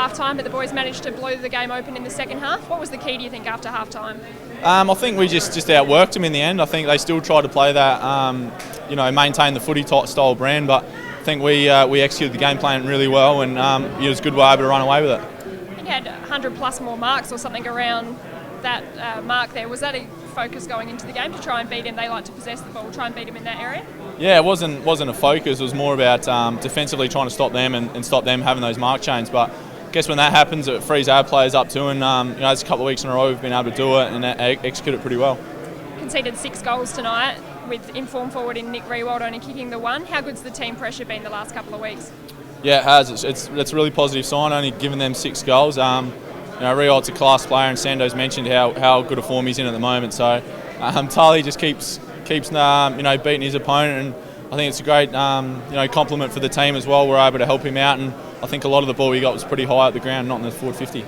half-time, but the boys managed to blow the game open in the second half. What was the key, do you think, after half-time? I think we just outworked them in the end. I think they still tried to play that, maintain the footy style brand, but I think we executed the game plan really well, and it was good we were able to run away with it. I think you had 100 plus more marks or something around that mark there. Was that a focus going into the game to try and beat him? They like to possess the ball, try and beat him in that area? Yeah, it wasn't a focus. It was more about defensively trying to stop them and stop them having those mark chains. But I guess when that happens, it frees our players up too. And there's a couple of weeks in a row we've been able to do it and execute it pretty well. Conceded 6 goals tonight, with informed forward in Nick Riewoldt only kicking the one. How good's the team pressure been the last couple of weeks? Yeah, it has. It's a really positive sign. Only giving them 6 goals. Riewoldt's a class player, and Sando's mentioned how good a form he's in at the moment. So Tali just keeps beating his opponent, and I think it's a great compliment for the team as well. We're able to help him out, and I think a lot of the ball he got was pretty high at the ground, not in the forward 50.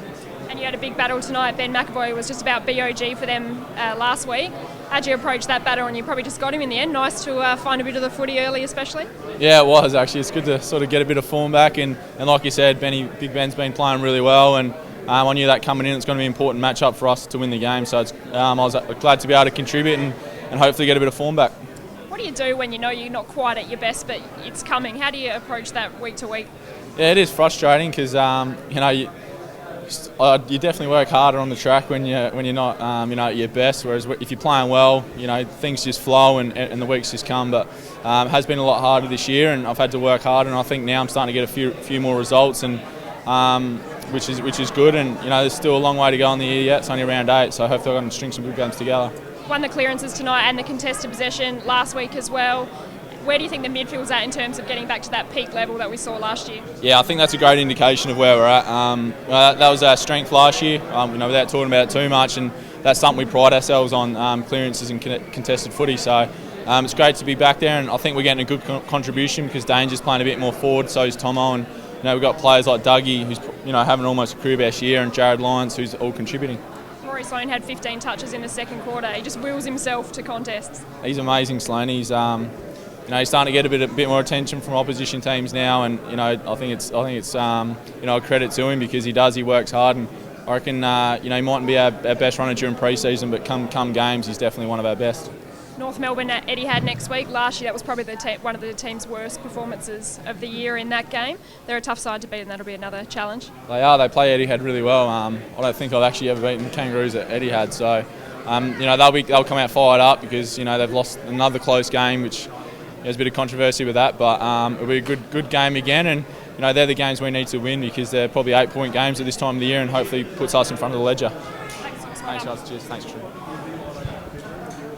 And you had a big battle tonight. Ben McAvoy was just about BOG for them last week. How'd you approach that battle? And you probably just got him in the end. Nice to find a bit of the footy early, especially. Yeah, it was actually. It's good to sort of get a bit of form back, and like you said, Big Ben's been playing really well, and I knew that coming in, it's going to be an important match-up for us to win the game. So I was glad to be able to contribute and hopefully get a bit of form back. What do you do when you know you're not quite at your best, but it's coming? How do you approach that week to week? Yeah, it is frustrating because you definitely work harder on the track when you're not at your best. Whereas if you're playing well, things just flow and the weeks just come. But it has been a lot harder this year, and I've had to work harder. And I think now I'm starting to get a few more results, and which is good. And there's still a long way to go in the year yet. It's only round 8, so hopefully I can string some good games together. Won the clearances tonight and the contested possession last week as well. Where do you think the midfield's at in terms of getting back to that peak level that we saw last year? Yeah, I think that's a great indication of where we're at. That was our strength last year, without talking about it too much, and that's something we pride ourselves on, clearances and contested footy. So it's great to be back there, and I think we're getting a good contribution because Danger's playing a bit more forward, so is Tomo, and we've got players like Dougie, who's having almost a career best year, and Jared Lyons, who's all contributing. Rory Sloane had 15 touches in the second quarter. He just wills himself to contests. He's amazing, Sloane. He's he's starting to get a bit more attention from opposition teams now, and I think it's a credit to him because he works hard, and I reckon he mightn't be our best runner during pre-season, but come games he's definitely one of our best. North Melbourne at Etihad next week. Last year that was probably one of the team's worst performances of the year in that game. They're a tough side to beat, and that'll be another challenge. They are. They play Etihad really well. I don't think I've actually ever beaten the Kangaroos at Etihad, so they'll come out fired up because they've lost another close game, which there's a bit of controversy with that, but it'll be a good game again, and they're the games we need to win because they're probably 8-point games at this time of the year, and hopefully puts us in front of the ledger. Thanks, guys. Cheers. Thanks, Drew.